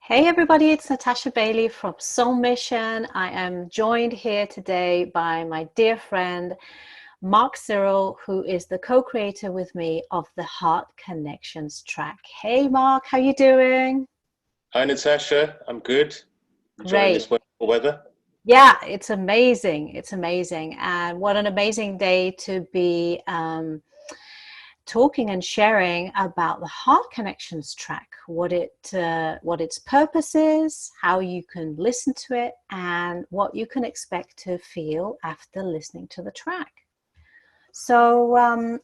Hey everybody, it's Natasha Bailey from Soul Mission. I am joined here today by my dear friend Mark Cyril, who is the co-creator with me of the Heart Connections track. Hey Mark, how you doing? Hi Natasha, I'm good. Enjoying Great. this wonderful weather. Yeah, it's amazing. It's amazing. And what an amazing day to be talking and sharing about the Heart Connections track, what its purpose is, how you can listen to it, and what you can expect to feel after listening to the track. So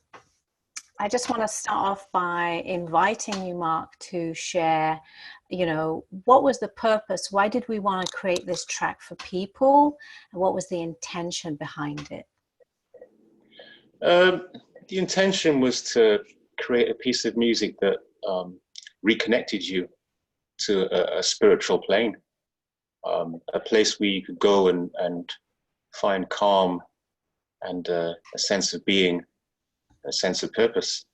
I just want to start off by inviting you, Mark, to share, what was the purpose? Why did we want to create this track for people? And what was the intention behind it? Um, the intention was to create a piece of music that reconnected you to a spiritual plane, a place where you could go and find calm and a sense of being, a sense of purpose.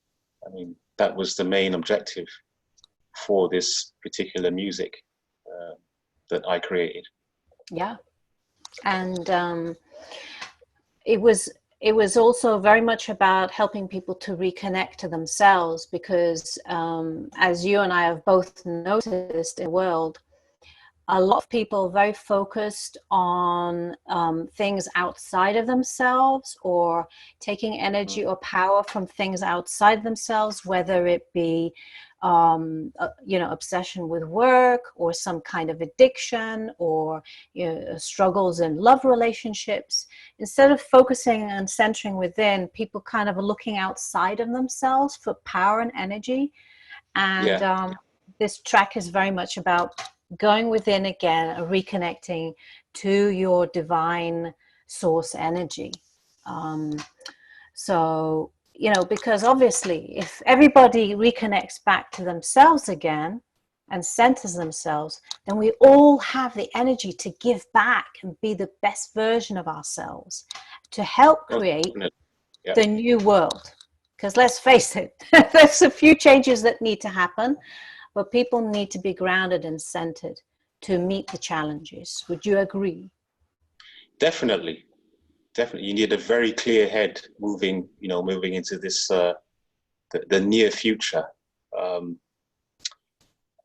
I mean, that was the main objective for this particular music uh, that I created. Yeah. And it was it was also very much about helping people to reconnect to themselves because as you and I have both noticed in the world, a lot of people very focused on things outside of themselves or taking Mm. energy or power from things outside themselves, whether it be obsession with work or some kind of addiction or struggles in love relationships. Instead of focusing and centering within, people kind of are looking outside of themselves for power and energy. And Yeah, this track is very much about going within again, reconnecting to your divine source energy. Um, because obviously, if everybody reconnects back to themselves again and centers themselves, then we all have the energy to give back and be the best version of ourselves to help most create definitely. Yeah, the new world. Because let's face it, there's a few changes that need to happen, but people need to be grounded and centered to meet the challenges. Would you agree? definitely. Definitely, you need a very clear head moving into this the near future. Um,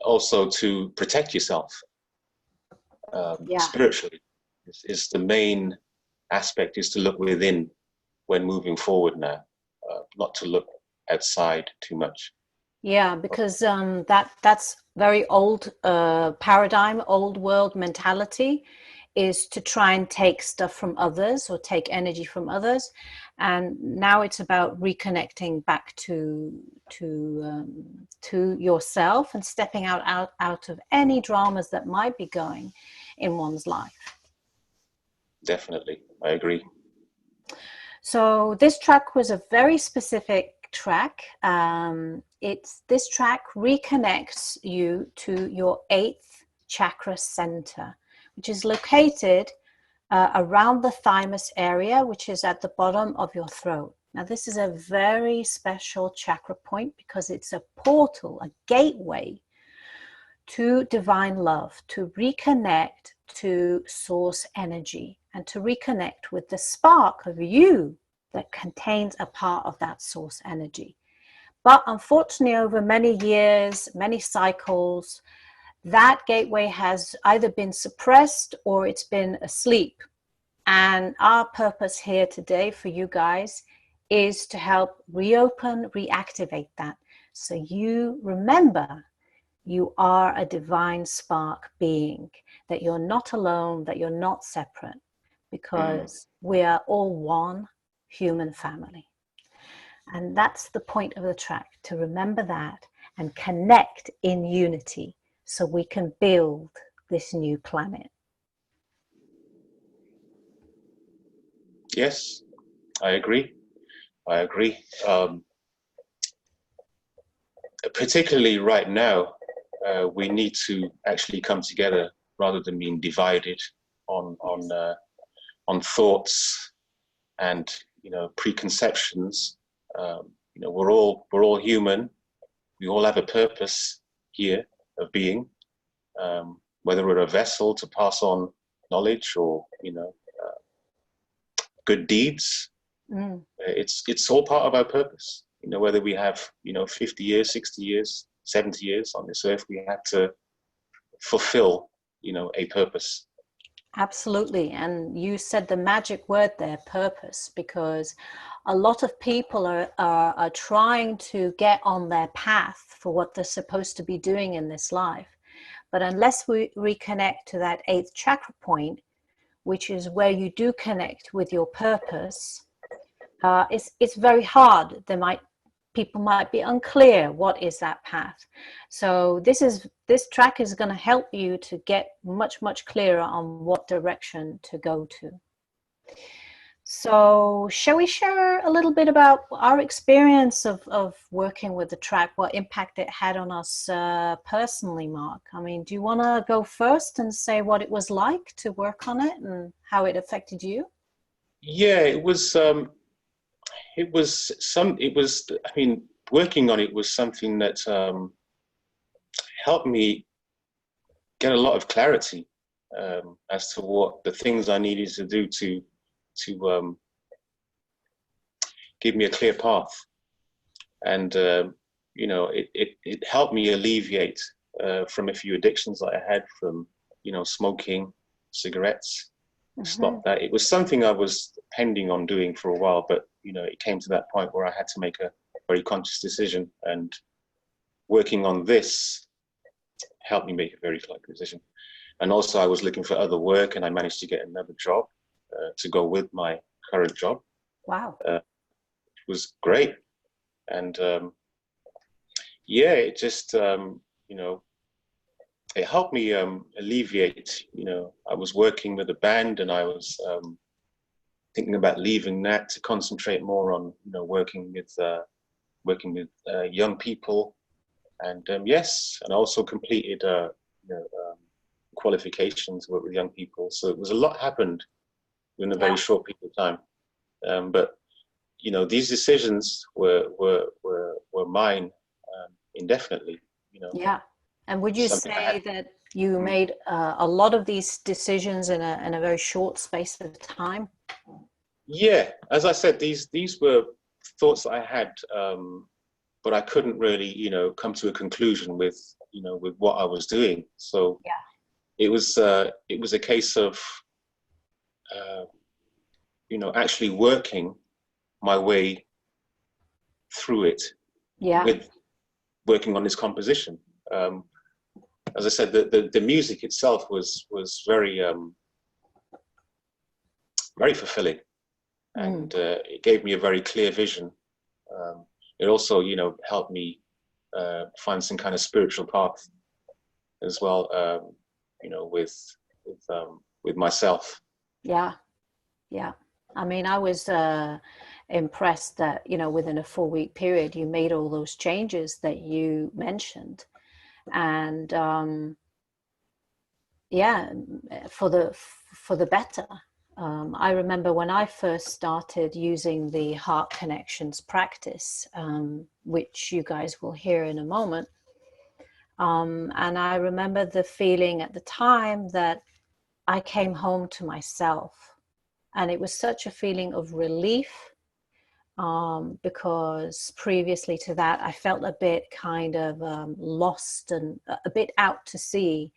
Also, to protect yourself Yeah. spiritually is the main aspect. Is to look within when moving forward now, not to look outside too much. Yeah, because that's very old paradigm, old world mentality is to try and take stuff from others or take energy from others, and now it's about reconnecting back to yourself and stepping out of any dramas that might be going in one's life. Definitely, I agree. So this track was a very specific track. It's this track reconnects you to your eighth chakra center, which is located around the thymus area, which is at the bottom of your throat. Now, this is a very special chakra point because it's a portal, a gateway to divine love, to reconnect to source energy and to reconnect with the spark of you that contains a part of that source energy. But unfortunately, over many years, many cycles, that gateway has either been suppressed or it's been asleep. And our purpose here today for you guys is to help reopen, reactivate that. So you remember you are a divine spark being, that you're not alone, that you're not separate, Mm. because we are all one human family. And that's the point of the track, to remember that and connect in unity so we can build this new planet. Yes, I agree. I agree. Particularly right now, we need to actually come together rather than being divided on Yes. on thoughts and preconceptions. We're all human. We all have a purpose here of being, whether we're a vessel to pass on knowledge or, good deeds. It's all part of our purpose. Whether we have, 50 years, 60 years, 70 years on this earth, we have to fulfill, a purpose. Absolutely. And you said the magic word there, purpose, because a lot of people are trying to get on their path for what they're supposed to be doing in this life. But unless we reconnect to that 8th chakra point, which is where you do connect with your purpose, it's very hard. People might be unclear what is that path. So this track is going to help you to get much clearer on what direction to go to. So shall we share a little bit about our experience of working with the track, what impact it had on us personally, Mark? I mean, do you want to go first and say what it was like to work on it and how it affected you? Yeah, working on it was something that helped me get a lot of clarity as to what the things I needed to do to give me a clear path. And, it helped me alleviate from a few addictions that I had from, smoking cigarettes. Stop that. It was something I was pending on doing for a while, but it came to that point where I had to make a very conscious decision, and working on this helped me make a very conscious decision. And also I was looking for other work, and I managed to get another job to go with my current job. Wow. It was great. And it just, it helped me alleviate, I was working with a band, and I was thinking about leaving that to concentrate more on, working with young people. And yes, and I also completed qualifications to work with young people. So it was a lot happened in a very short period of time. But these decisions were mine indefinitely. Yeah. And would you say that you made a lot of these decisions in a very short space of time? Yeah, as I said, these were thoughts that I had, but I couldn't really, come to a conclusion with, with what I was doing. So it was a case of, actually working my way through it. With working on this composition. As I said, the music itself was very very fulfilling, and it gave me a very clear vision. It also, helped me find some kind of spiritual path as well. With myself. Yeah. I mean, I was impressed that within a 4-week period you made all those changes that you mentioned, and for the better. I remember when I first started using the heart connections practice, which you guys will hear in a moment, and I remember the feeling at the time that I came home to myself, and it was such a feeling of relief. Because previously to that, I felt a bit kind of lost and a bit out to sea.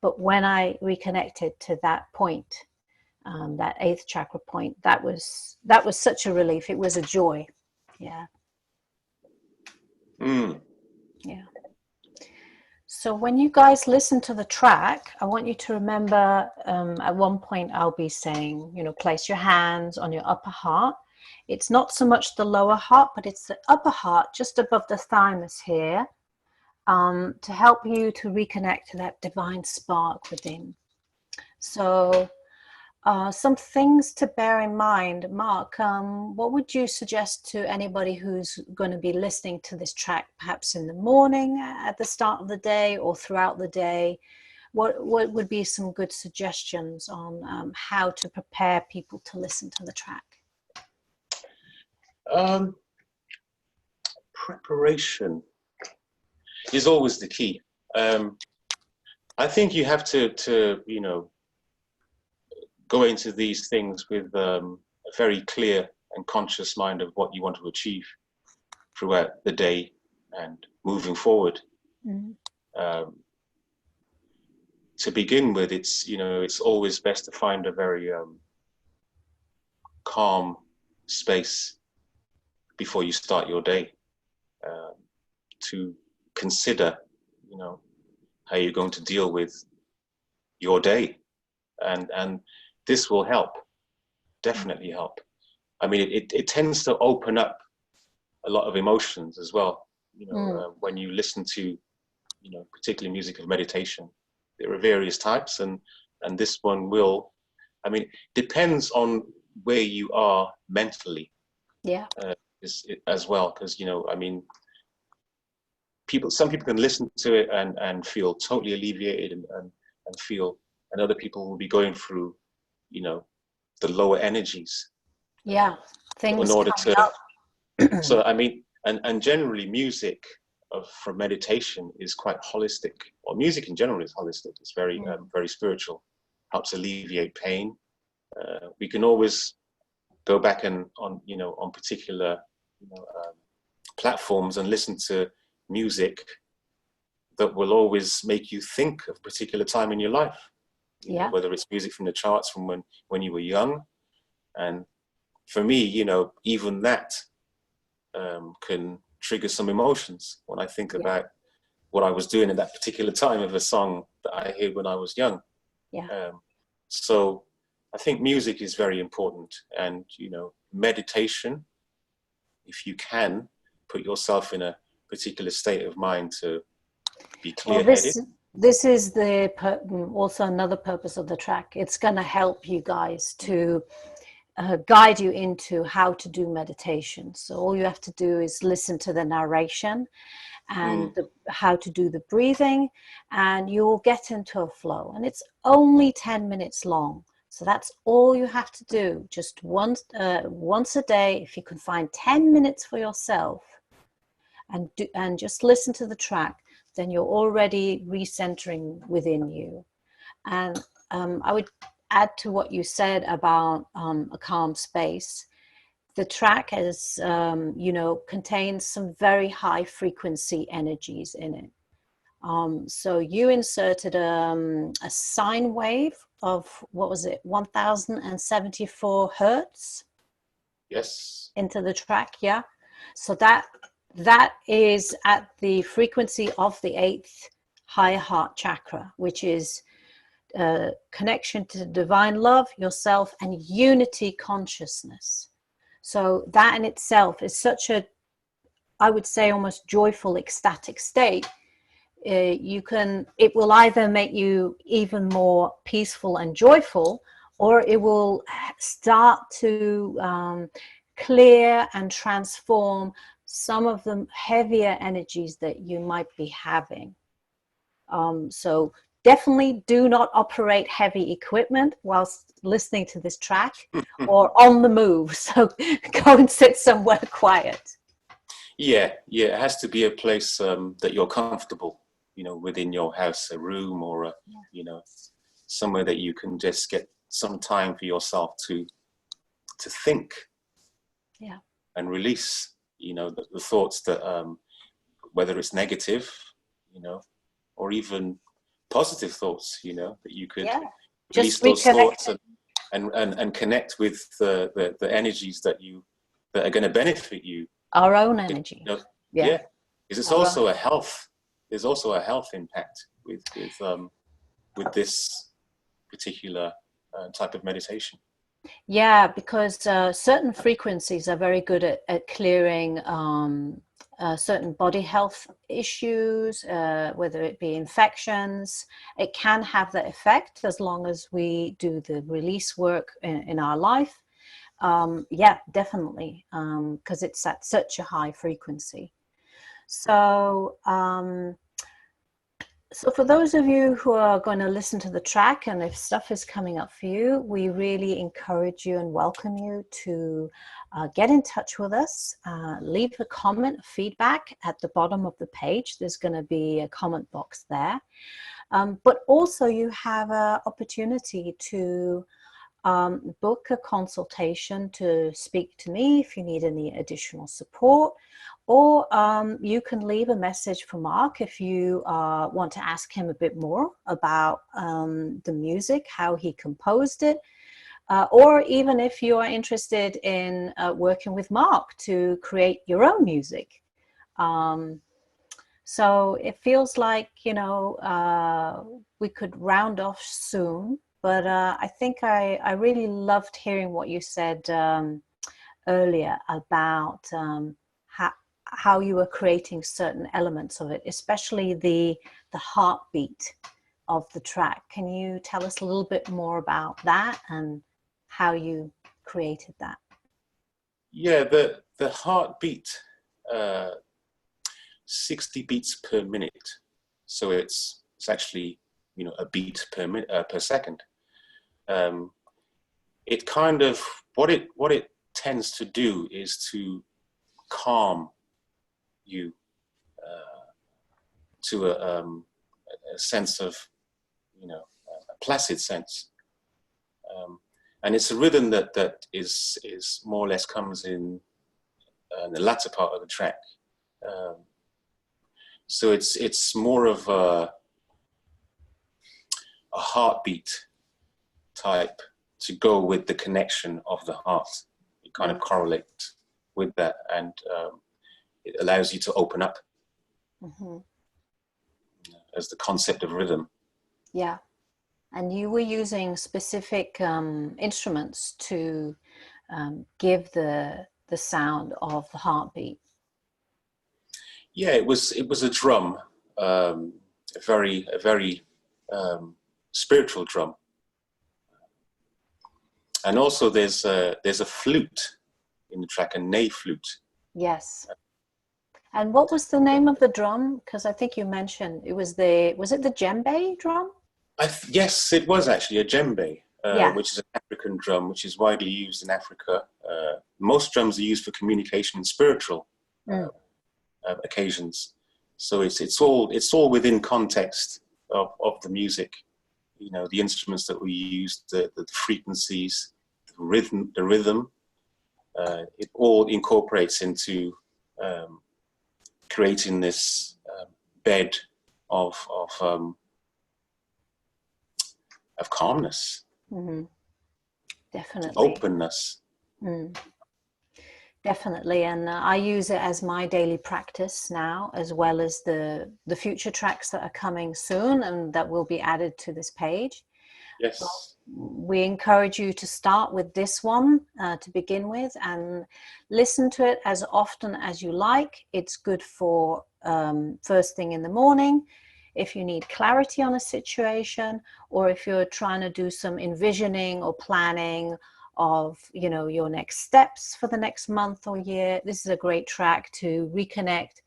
But when I reconnected to that point, that 8th chakra point, that was such a relief. It was a joy. Yeah. Yeah. So when you guys listen to the track, I want you to remember at one point I'll be saying, place your hands on your upper heart. It's not so much the lower heart, but it's the upper heart just above the thymus here, to help you to reconnect to that divine spark within. So some things to bear in mind. Mark, what would you suggest to anybody who's going to be listening to this track, perhaps in the morning, at the start of the day, or throughout the day? What would be some good suggestions on how to prepare people to listen to the track? Preparation is always the key. I think you have to you know, go into these things with a very clear and conscious mind of what you want to achieve throughout the day and moving forward. Mm. To begin with, it's, you know, it's always best to find a very calm space before you start your day, to consider, you know, how you're going to deal with your day, and this will help, definitely help. I mean, it tends to open up a lot of emotions as well. You know, when you listen to, you know, particularly music of meditation, there are various types, and this one will, I mean, depends on where you are mentally. Yeah. As well, because, you know, I mean, some people can listen to it and feel totally alleviated and feel, and other people will be going through, you know, the lower energies. Yeah. In Things order coming to, up. so I mean, and generally music for meditation is quite holistic, or music in general is holistic. It's very very spiritual, helps alleviate pain. We can always go back and on, you know, on particular, you know, platforms and listen to music that will always make you think of a particular time in your life. You know, whether it's music from the charts from when you were young. And for me, you know, even that can trigger some emotions when I think about what I was doing at that particular time of a song that I heard when I was young. So I think music is very important, and, you know, meditation, if you can put yourself in a particular state of mind to be clear-headed. Well, this is the also another purpose of the track. It's going to help you guys to guide you into how to do meditation. So all you have to do is listen to the narration and how to do the breathing, and you'll get into a flow. And it's only 10 minutes long. So that's all you have to do. Just once a day, if you can find 10 minutes for yourself and just listen to the track, then you're already recentering within you. And I would add to what you said about a calm space. The track has, you know, contains some very high frequency energies in it. So you inserted a sine wave of, what was it, 1074 hertz? Yes. Into the track, yeah. So that is at the frequency of the 8th higher heart chakra, which is connection to divine love, yourself, and unity consciousness. So that in itself is such a, I would say, almost joyful, ecstatic state. It will either make you even more peaceful and joyful, or it will start to clear and transform some of the heavier energies that you might be having. So definitely do not operate heavy equipment whilst listening to this track or on the move. So go and sit somewhere quiet. Yeah, it has to be a place that you're comfortable, you know, within your house, a room, or you know, somewhere that you can just get some time for yourself to think, and release, you know, the thoughts that whether it's negative, you know, or even positive thoughts, you know, that you could release those thoughts and connect with the energies that are going to benefit you. Our own energy. You know, because it's also a health. There's also a health impact with this particular type of meditation. Yeah, because certain frequencies are very good at clearing certain body health issues, whether it be infections. It can have that effect as long as we do the release work in our life. Yeah, definitely, because it's at such a high frequency. So so for those of you who are going to listen to the track, and if stuff is coming up for you, we really encourage you and welcome you to get in touch with us. Leave a comment, feedback at the bottom of the page. There's going to be a comment box there. But also you have an opportunity to book a consultation to speak to me if you need any additional support, or you can leave a message for Mark if you want to ask him a bit more about the music, how he composed it, or even if you are interested in working with Mark to create your own music. So it feels like, we could round off soon, but I think I really loved hearing what you said earlier about how you were creating certain elements of it, especially the heartbeat of the track. Can you tell us a little bit more about that and how you created that? Yeah, the heartbeat, 60 beats per minute. So it's actually, a beat per minute per second. It kind of what it tends to do is to calm you to a sense of, a placid sense. And it's a rhythm that is more or less comes in the latter part of the track. So it's more of a heartbeat type to go with the connection of the heart. It kind of correlates with that, and it allows you to open up as the concept of rhythm. Yeah. And you were using specific instruments to give the sound of the heartbeat. Yeah, it was a drum, a very spiritual drum, and also there's a flute in the track, a ney flute. Yes. And what was the name of the drum? Because I think you mentioned it was it the djembe drum? Yes, it was actually a djembe, Yeah. which is an African drum, which is widely used in Africa. Most drums are used for communication and spiritual occasions. So it's all within context of the music. The instruments that we use, the frequencies, the rhythm. It all incorporates into creating this bed of calmness, Definitely, openness. Definitely, and I use it as my daily practice now, as well as the future tracks that are coming soon and that will be added to this page. Yes. We encourage you to start with this one to begin with, and listen to it as often as you like. It's good for first thing in the morning, if you need clarity on a situation, or if you're trying to do some envisioning or planning of your next steps for the next month or year. This is a great track to reconnect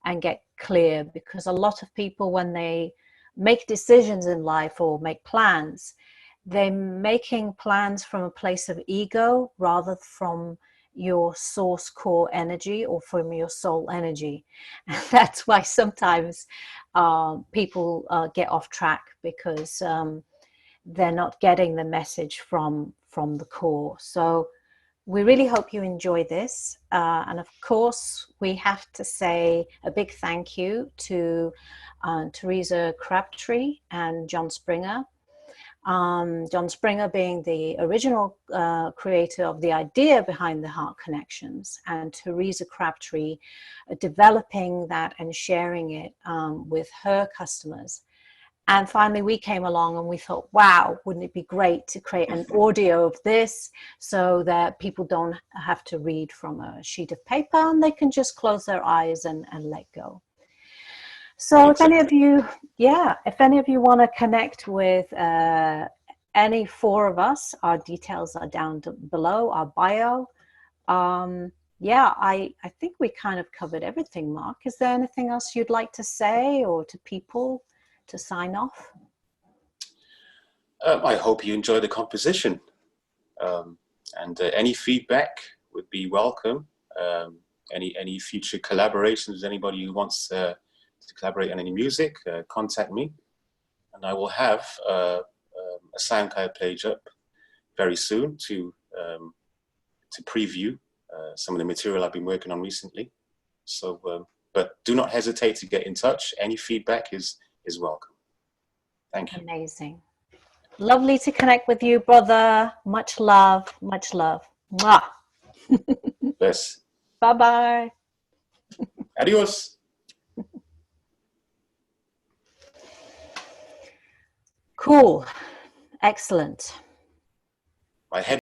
and get clear, because a lot of people, when they make decisions in life or make plans, they're making plans from a place of ego rather from your source core energy or from your soul energy. And that's why sometimes people get off track, because they're not getting the message from the core. So we really hope you enjoy this. And of course, we have to say a big thank you to Teresa Crabtree and John Springer. John Springer being the original creator of the idea behind the Heart Connections, and Teresa Crabtree developing that and sharing it with her customers. And finally, we came along and we thought, wow, wouldn't it be great to create an audio of this so that people don't have to read from a sheet of paper and they can just close their eyes and let go. So if any of you want to connect with any four of us, our details are down below, our bio. I think we kind of covered everything, Mark. Is there anything else you'd like to say, or to people to sign off? I hope you enjoy the composition, and any feedback would be welcome. Any future collaborations, anybody who wants to collaborate on any music, contact me. and I will have a SoundCloud page up very soon to preview some of the material I've been working on recently. So, but do not hesitate to get in touch. Any feedback is welcome. Thank you. Amazing. Lovely to connect with you, brother. Much love, much love. Mwah. Bless. Bye-bye. Adios. Cool. Excellent. My head